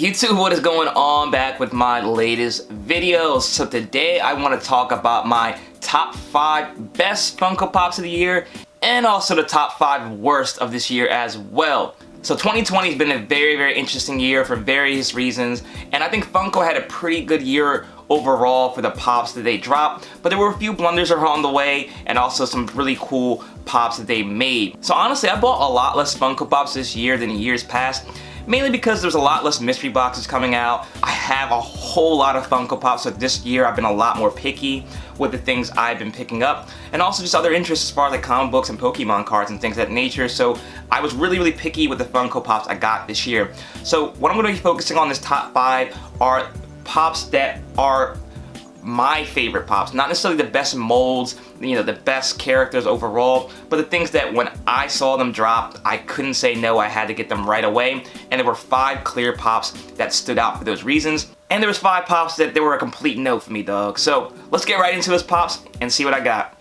YouTube, what is going on? Back with my latest videos. So today I want to talk about my top 5 best Funko Pops of the year and also the top 5 worst of this year as well. So 2020 has been a very interesting year for various reasons, and I think Funko had a pretty good year overall for the Pops that they dropped, but there were a few blunders along the way and also some really cool Pops that they made. So honestly, I bought a lot less Funko Pops this year than years past, mainly because there's a lot less mystery boxes coming out. I have a whole lot of Funko Pops, so this year I've been a lot more picky with the things I've been picking up, and also just other interests as far as like comic books and Pokemon cards and things of that nature. So I was really picky with the Funko Pops I got this year. So what I'm going to be focusing on this top 5 are Pops that are my favorite Pops, not necessarily the best molds, you know, the best characters overall, but the things that when I saw them drop, I couldn't say no, I had to get them right away. And there were 5 clear Pops that stood out for those reasons. And there was 5 Pops that they were a complete no for me, dog. So let's get right into this Pops and see what I got.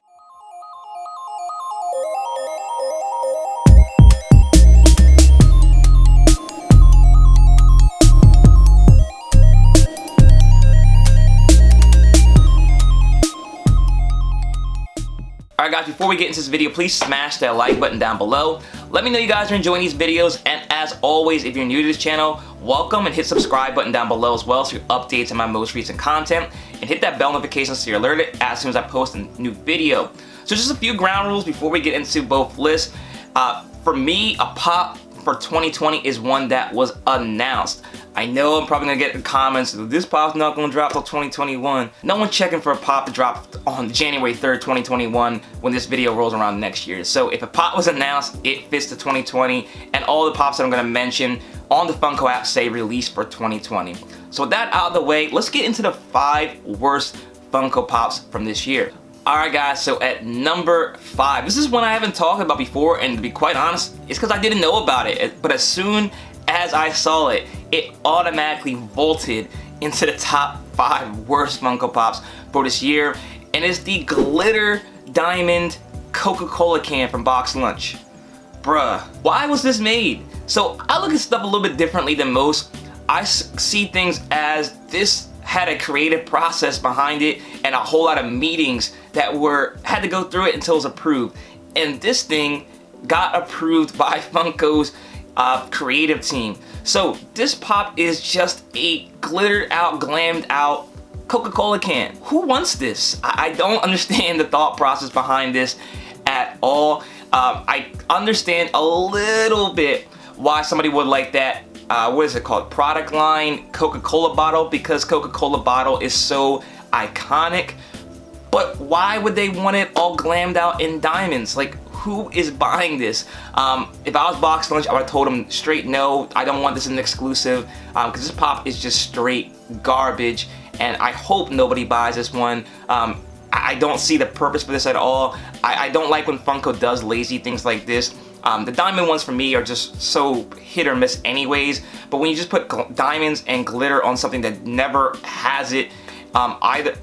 Alright guys, before we get into this video, please smash that like button down below. Let me know you guys are enjoying these videos, and as always, if you're new to this channel, welcome, and hit subscribe button down below as well so you updates on my most recent content, and hit that bell notification so you're alerted as soon as I post a new video. So just a few ground rules before we get into both lists. For me, a Pop for 2020 is one that was announced. I know I'm probably gonna get the comments, this Pop's not gonna drop till 2021. No one's checking for a Pop to drop on January 3rd, 2021 when this video rolls around next year. So if a Pop was announced, it fits to 2020, and all the Pops that I'm gonna mention on the Funko app say released for 2020. So with that out of the way, let's get into the 5 worst Funko Pops from this year. Alright guys, so at number 5, this is one I haven't talked about before, and to be quite honest, it's because I didn't know about it, but as soon as I saw it, it automatically vaulted into the top 5 worst Funko Pops for this year, and it's the glitter diamond Coca-Cola can from Box Lunch. Bruh, why was this made? So I look at stuff a little bit differently than most. I see things as this had a creative process behind it and a whole lot of meetings that had to go through it until it was approved. And this thing got approved by Funko's creative team. So this Pop is just a glittered out, glammed out Coca-Cola can. Who wants this? I don't understand the thought process behind this at all. I understand a little bit why somebody would like that, what is it called? Product line Coca-Cola bottle, because Coca-Cola bottle is so iconic. But why would they want it all glammed out in diamonds? Like, who is buying this? If I was Box Lunch, I would have told them straight no, I don't want this as an exclusive, because this Pop is just straight garbage, and I hope nobody buys this one. I don't see the purpose for this at all. I don't like when Funko does lazy things like this. The diamond ones for me are just so hit or miss anyways, but when you just put diamonds and glitter on something that never has it,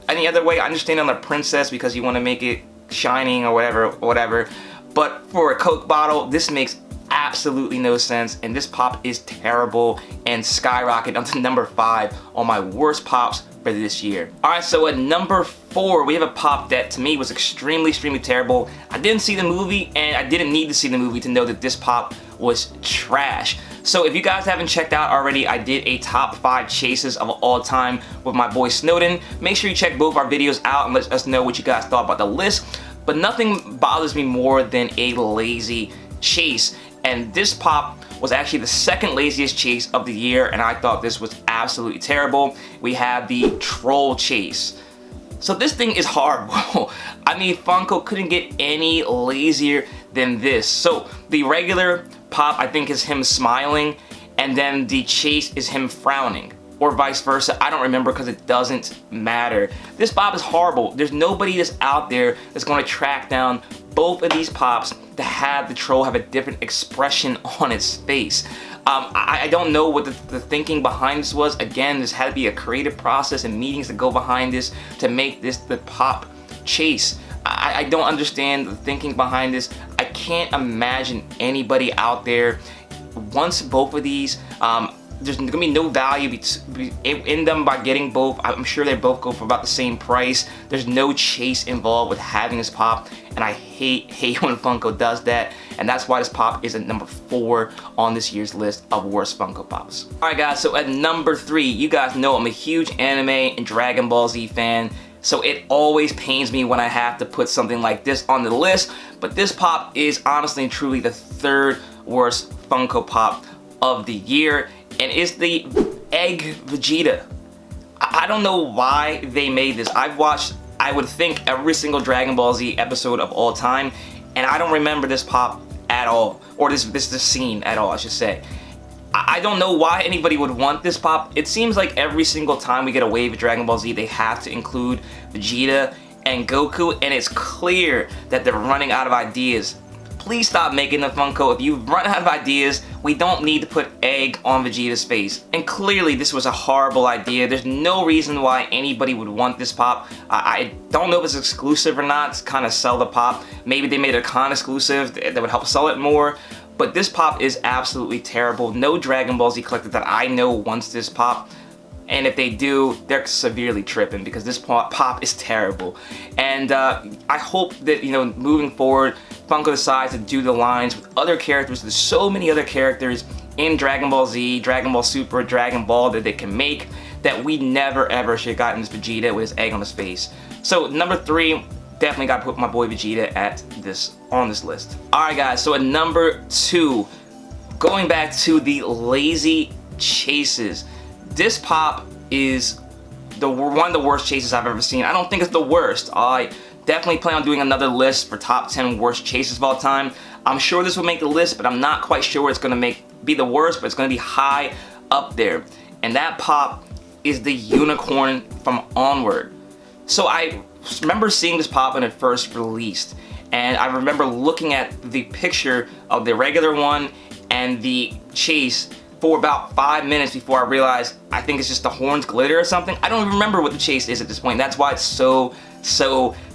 any other way, I understand on the princess because you want to make it shining or whatever, but for a Coke bottle, this makes absolutely no sense, and this Pop is terrible and skyrocketed onto number 5 on my worst Pops for this year. Alright, so at number 4, we have a Pop that to me was extremely terrible. I didn't see the movie, and I didn't need to see the movie to know that this Pop was trash. So if you guys haven't checked out already, I did a top 5 chases of all time with my boy Snowden. Make sure you check both our videos out and let us know what you guys thought about the list. But nothing bothers me more than a lazy chase. And this Pop was actually the 2nd laziest chase of the year, and I thought this was absolutely terrible. We have the Troll Chase. So this thing is horrible. I mean, Funko couldn't get any lazier than this. So the regular Pop, I think, is him smiling, and then the chase is him frowning, or vice versa. I don't remember because it doesn't matter. This Pop is horrible. There's nobody that's out there that's going to track down both of these Pops to have the troll have a different expression on its face. I don't know what the thinking behind this was. Again, this had to be a creative process and meetings that go behind this to make this the Pop chase. I don't understand the thinking behind this. I can't imagine anybody out there wants both of these. there's gonna be no value in them by getting both. I'm sure they both go for about the same price. There's no chase involved with having this pop, and I hate when Funko does that, and that's why this pop is at number 4 on this year's list of worst Funko Pops. Alright guys, so at number 3, you guys know I'm a huge anime and Dragon Ball Z fan, so it always pains me when I have to put something like this on the list, but this pop is honestly and truly the 3rd worst Funko Pop of the year, and it's the Egg Vegeta. I don't know why they made this. I've watched, I would think, every single Dragon Ball Z episode of all time, and I don't remember this pop at all, or this scene at all, I should say. I don't know why anybody would want this pop. It seems like every single time we get a wave of Dragon Ball Z, they have to include Vegeta and Goku, and it's clear that they're running out of ideas. Please stop making the Funko. If you've run out of ideas, we don't need to put egg on Vegeta's face. And clearly this was a horrible idea. There's no reason why anybody would want this pop. I don't know if it's exclusive or not to kind of sell the pop. Maybe they made a con exclusive that would help sell it more. But this pop is absolutely terrible. No Dragon Ball Z collector that I know wants this pop. And if they do, they're severely tripping because this pop is terrible. And I hope that, you know, moving forward, Funko decides to do the lines with other characters. There's so many other characters in Dragon Ball Z, Dragon Ball Super, Dragon Ball that they can make that we never ever should have gotten this Vegeta with his egg on his face. So number 3, definitely got to put my boy Vegeta on this list. Alright guys, so at number 2, going back to the lazy chases. This pop is one of the worst chases I've ever seen. I don't think it's the worst. I definitely plan on doing another list for top 10 worst chases of all time. I'm sure this will make the list, but I'm not quite sure it's going to be the worst, but it's going to be high up there. And that pop is the unicorn from Onward. So I remember seeing this pop when it first released, and I remember looking at the picture of the regular one and the chase for about 5 minutes before I realized I think it's just the horns glitter or something. I don't even remember what the chase is at this point. That's why it's so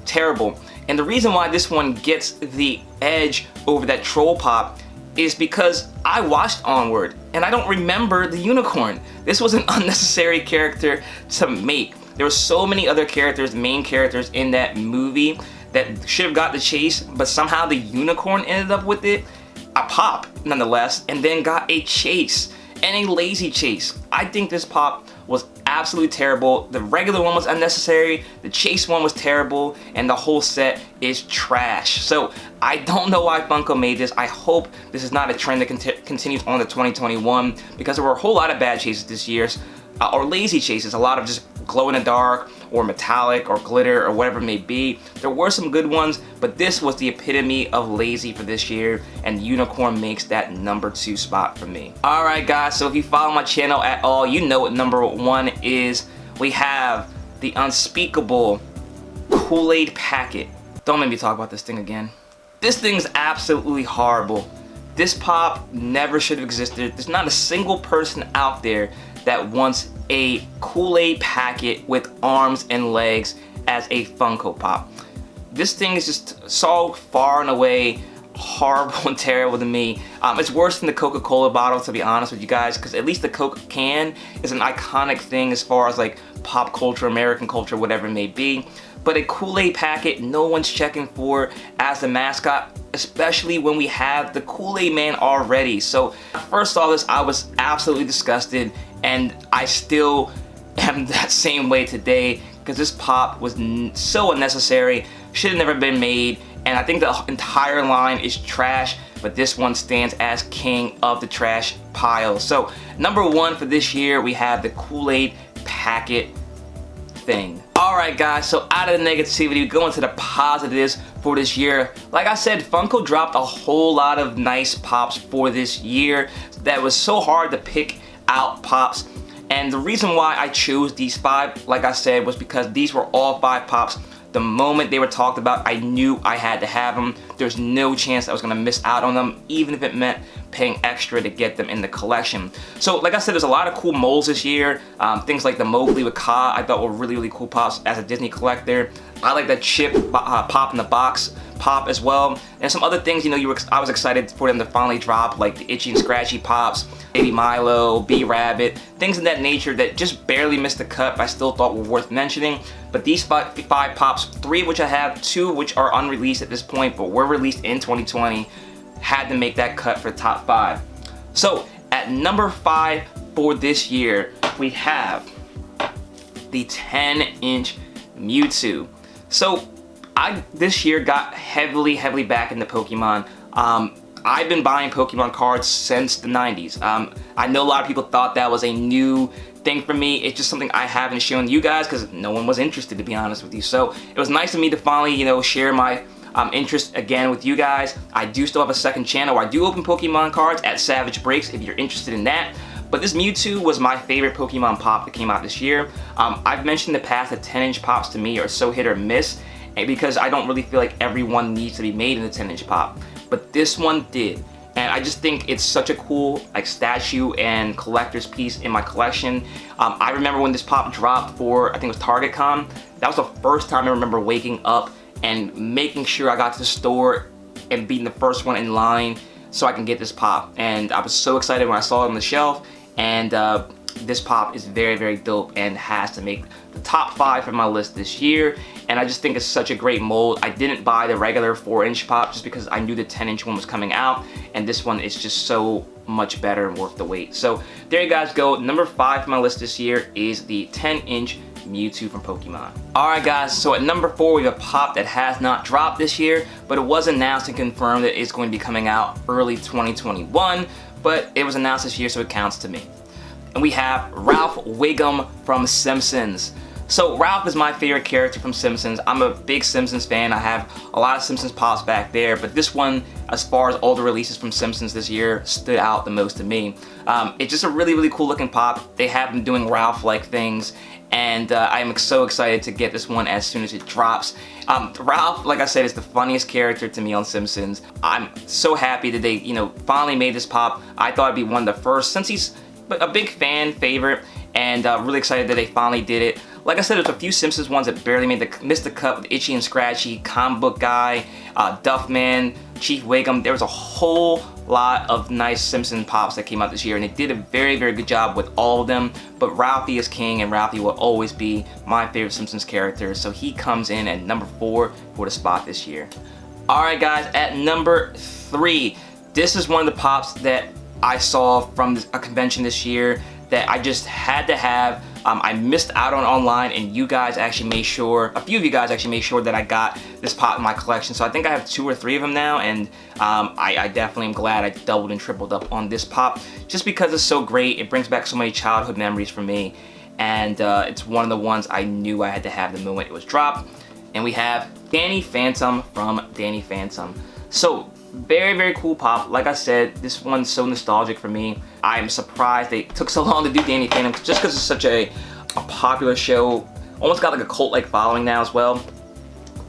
terrible. And the reason why this one gets the edge over that troll pop is because I watched Onward and I don't remember the unicorn. This was an unnecessary character to make. There were so many other characters, main characters in that movie that should have got the chase, but somehow the unicorn ended up with it. A pop, nonetheless, and then got a chase, and a lazy chase. I think this pop was absolutely terrible. The regular one was unnecessary, the chase one was terrible, and the whole set is trash. So I don't know why Funko made this. I hope this is not a trend that continues on to 2021, because there were a whole lot of bad chases this year, or lazy chases, a lot of just glow in the dark or metallic or glitter or whatever it may be. There were some good ones, but this was the epitome of lazy for this year, and unicorn makes that number 2 spot for me. Alright guys, so if you follow my channel at all, you know what number 1 is. We have the unspeakable KoolAid Packet. Don't make me talk about this thing again. This thing's absolutely horrible. This pop never should have existed. There's not a single person out there that wants a KoolAid Packet with arms and legs as a Funko Pop. This thing is just so far and away horrible and terrible to me. It's worse than the Coca-Cola bottle, to be honest with you guys, because at least the Coke can is an iconic thing as far as like pop culture, American culture, whatever it may be. But a KoolAid Packet, no one's checking for as the mascot, especially when we have the Kool-Aid Man already. So first saw this, I was absolutely disgusted, and I still am that same way today, because this pop was so unnecessary, should have never been made, and I think the entire line is trash, but this one stands as king of the trash pile. So number 1 for this year, we have the KoolAid Packet thing. Alright guys, so out of the negativity, we go into the positives for this year. Like I said, Funko dropped a whole lot of nice pops for this year that was so hard to pick out pops. And the reason why I chose these 5, like I said, was because these were all 5 pops. The moment they were talked about, I knew I had to have them. There's no chance I was gonna miss out on them, even if it meant paying extra to get them in the collection. So like I said, there's a lot of cool molds this year. Things like the Mowgli with Ka, I thought were really cool pops as a Disney collector. I like that Chip pop in the box pop as well. And some other things, you know, I was excited for them to finally drop, like the Itchy and Scratchy Pops, Baby Milo, B-Rabbit, things of that nature that just barely missed the cut, but I still thought were worth mentioning. But these five Pops, 3 of which I have, 2 of which are unreleased at this point, but were released in 2020, had to make that cut for the top 5. So at number 5 for this year, we have the 10-inch Mewtwo. So I this year got heavily back into Pokemon. I've been buying Pokemon cards since the 90s. I know a lot of people thought that was a new thing for me. It's just something I haven't shown you guys because no one was interested, to be honest with you. So it was nice of me to finally, you know, share my interest again with you guys. I do still have a second channel where I do open Pokemon cards at Savage Breaks if you're interested in that. But this Mewtwo was my favorite Pokemon pop that came out this year. I've mentioned in the past that 10-inch pops to me are so hit or miss, because I don't really feel like everyone needs to be made in the 10-inch pop. But this one did. And I just think it's such a cool like statue and collector's piece in my collection. I remember when this pop dropped for, I think it was Target Con. That was the first time I remember waking up and making sure I got to the store and being the first one in line so I can get this pop. And I was so excited when I saw it on the shelf. And this pop is very dope and has to make the top 5 for my list this year. And I just think it's such a great mold. I didn't buy the regular 4-inch pop just because I knew the 10-inch one was coming out, and this one is just so much better and worth the wait. So there you guys go. Number 5 for my list this year is the 10-inch Mewtwo from Pokemon. Alright guys, so at number 4 we have a pop that has not dropped this year, but it was announced and confirmed that it's going to be coming out early 2021, but it was announced this year, so it counts to me. And we have Ralph Wiggum from Simpsons. So Ralph is my favorite character from Simpsons. I'm a big Simpsons fan. I have a lot of Simpsons Pops back there, but this one, as far as all the releases from Simpsons this year, stood out the most to me. It's just a really cool looking pop. They have been doing Ralph-like things, and I am so excited to get this one as soon as it drops. Ralph, like I said, is the funniest character to me on Simpsons. I'm so happy that they, you know, finally made this pop. I thought it'd be one of the first, since he's a big fan favorite, and really excited that they finally did it. Like I said, there's a few Simpsons ones that barely missed the cut with Itchy and Scratchy, Comic Book Guy, Duffman, Chief Wiggum. There was a whole lot of nice Simpsons Pops that came out this year, and they did a very good job with all of them. But Ralphie is king, and Ralphie will always be my favorite Simpsons character, so he comes in at number 4 for the spot this year. Alright guys, at number 3, this is one of the Pops that I saw from a convention this year that I just had to have. I missed out on online, and you guys actually made sure, a few of you guys actually made sure that I got this pop in my collection. So I think I have 2 or 3 of them now, and I definitely am glad I doubled and tripled up on this pop just because it's so great. It brings back so many childhood memories for me, and it's one of the ones I knew I had to have the moment it was dropped. And we have Danny Phantom from Danny Phantom. So very cool pop. Like I said, this one's so nostalgic for me. I'm surprised they took so long to do Danny Phantom just because it's such a popular show. Almost got like a cult-like following now as well.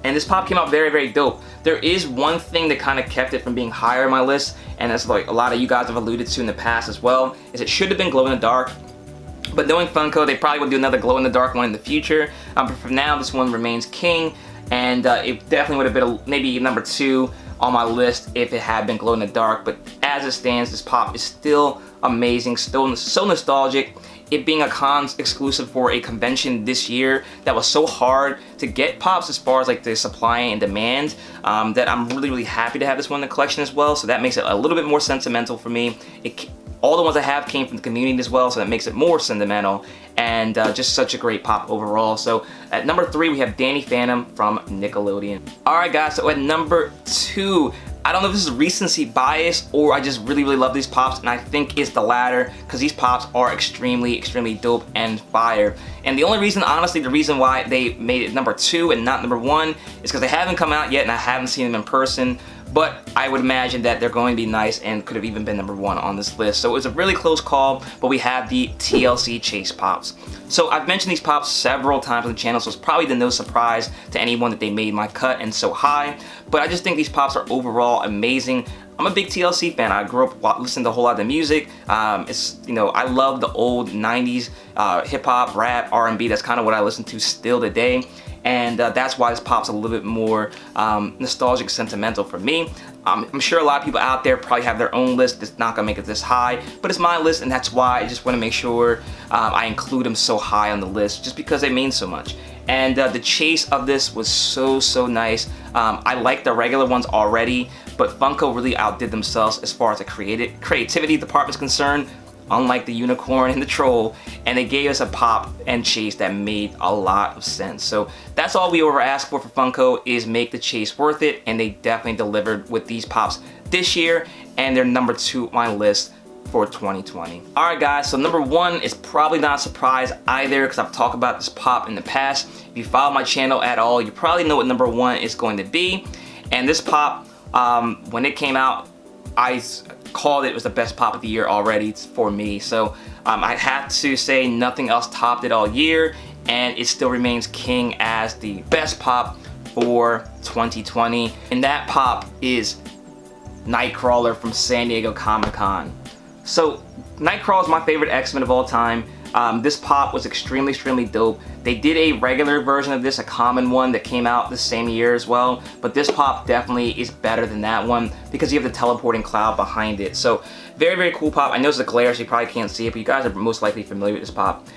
And this pop came out very dope. There is one thing that kind of kept it from being higher on my list, and that's like a lot of you guys have alluded to in the past as well, is it should have been glow in the dark. But knowing Funko, they probably will do another glow in the dark one in the future. But for now, this one remains king, and it definitely would have been maybe number 2 on my list if it had been glow in the dark. But as it stands, this pop is still amazing, still so nostalgic. It being a con exclusive for a convention this year that was so hard to get pops as far as like the supply and demand, that I'm really happy to have this one in the collection as well. So that makes it a little bit more sentimental for me. All the ones I have came from the community as well, so that makes it more sentimental, and just such a great pop overall. So at number 3 we have Danny Phantom from Nickelodeon. Alright guys, so at number 2, I don't know if this is recency bias or I just really love these pops, and I think it's the latter, because these pops are extremely dope and fire. And the only reason, honestly, the reason why they made it number 2 and not number 1 is because they haven't come out yet and I haven't seen them in person. But I would imagine that they're going to be nice and could have even been number 1 on this list. So it was a really close call, but we have the TLC Chase Pops. So I've mentioned these pops several times on the channel, so it's probably no surprise to anyone that they made my cut and so high. But I just think these pops are overall amazing. I'm a big TLC fan. I grew up listening to a whole lot of the music. It's, you know, I love the old 90s hip hop, rap, R&B. That's kind of what I listen to still today. And that's why this pop's a little bit more nostalgic, sentimental for me. I'm sure a lot of people out there probably have their own list that's not gonna make it this high, but it's my list, and that's why I just want to make sure I include them so high on the list, just because they mean so much. And the chase of this was so nice. I like the regular ones already, but Funko really outdid themselves as far as the creativity department is concerned. Unlike the unicorn and the troll, and they gave us a pop and chase that made a lot of sense. So that's all we ever asked for Funko, is make the chase worth it, and they definitely delivered with these pops this year, and they're number 2 on my list for 2020. Alright guys, so number 1 is probably not a surprise either, because I've talked about this pop in the past. If you follow my channel at all, you probably know what number 1 is going to be. And this pop, when it came out, I called it was the best pop of the year already for me. So I have to say nothing else topped it all year, and it still remains king as the best pop for 2020. And that pop is Nightcrawler from San Diego Comic-Con. So Nightcrawler is my favorite X-Men of all time. This pop was extremely dope. They did a regular version of this, a common one that came out the same year as well, but this pop definitely is better than that one because you have the teleporting cloud behind it. So very cool pop. I know it's a glare, so you probably can't see it, but you guys are most likely familiar with this pop.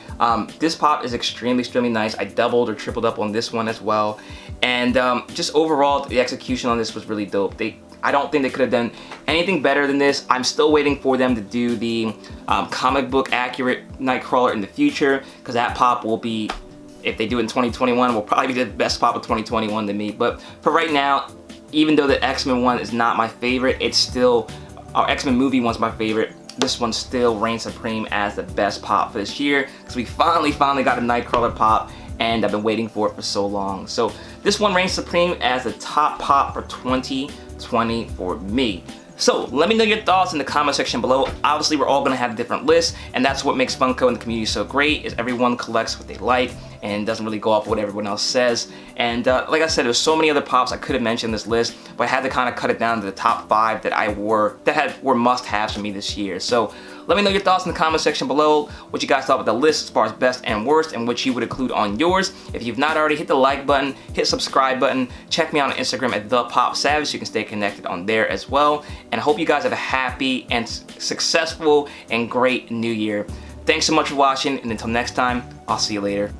This pop is extremely nice. I doubled or tripled up on this one as well, and just overall the execution on this was really dope. I don't think they could have done anything better than this. I'm still waiting for them to do the comic book accurate Nightcrawler in the future, because that pop will be, if they do it in 2021, will probably be the best pop of 2021 to me. But for right now, even though the X-Men one is not my favorite, it's still, our X-Men movie one's my favorite. This one still reigns supreme as the best pop for this year, because we finally got a Nightcrawler pop, and I've been waiting for it for so long. So this one reigns supreme as the top pop for 2020 for me. So let me know your thoughts in the comment section below. Obviously, we're all gonna have different lists, and that's what makes Funko and the community so great, is everyone collects what they like and doesn't really go off what everyone else says. And like I said, there's so many other pops I could have mentioned in this list, but I had to kind of cut it down to the top 5 that were must-haves for me this year. So let me know your thoughts in the comment section below, what you guys thought about the list as far as best and worst, and what you would include on yours. If you've not already, hit the like button, hit subscribe button, check me out on Instagram at ThePopSavage so you can stay connected on there as well. And I hope you guys have a happy and successful and great new year. Thanks so much for watching, and until next time, I'll see you later.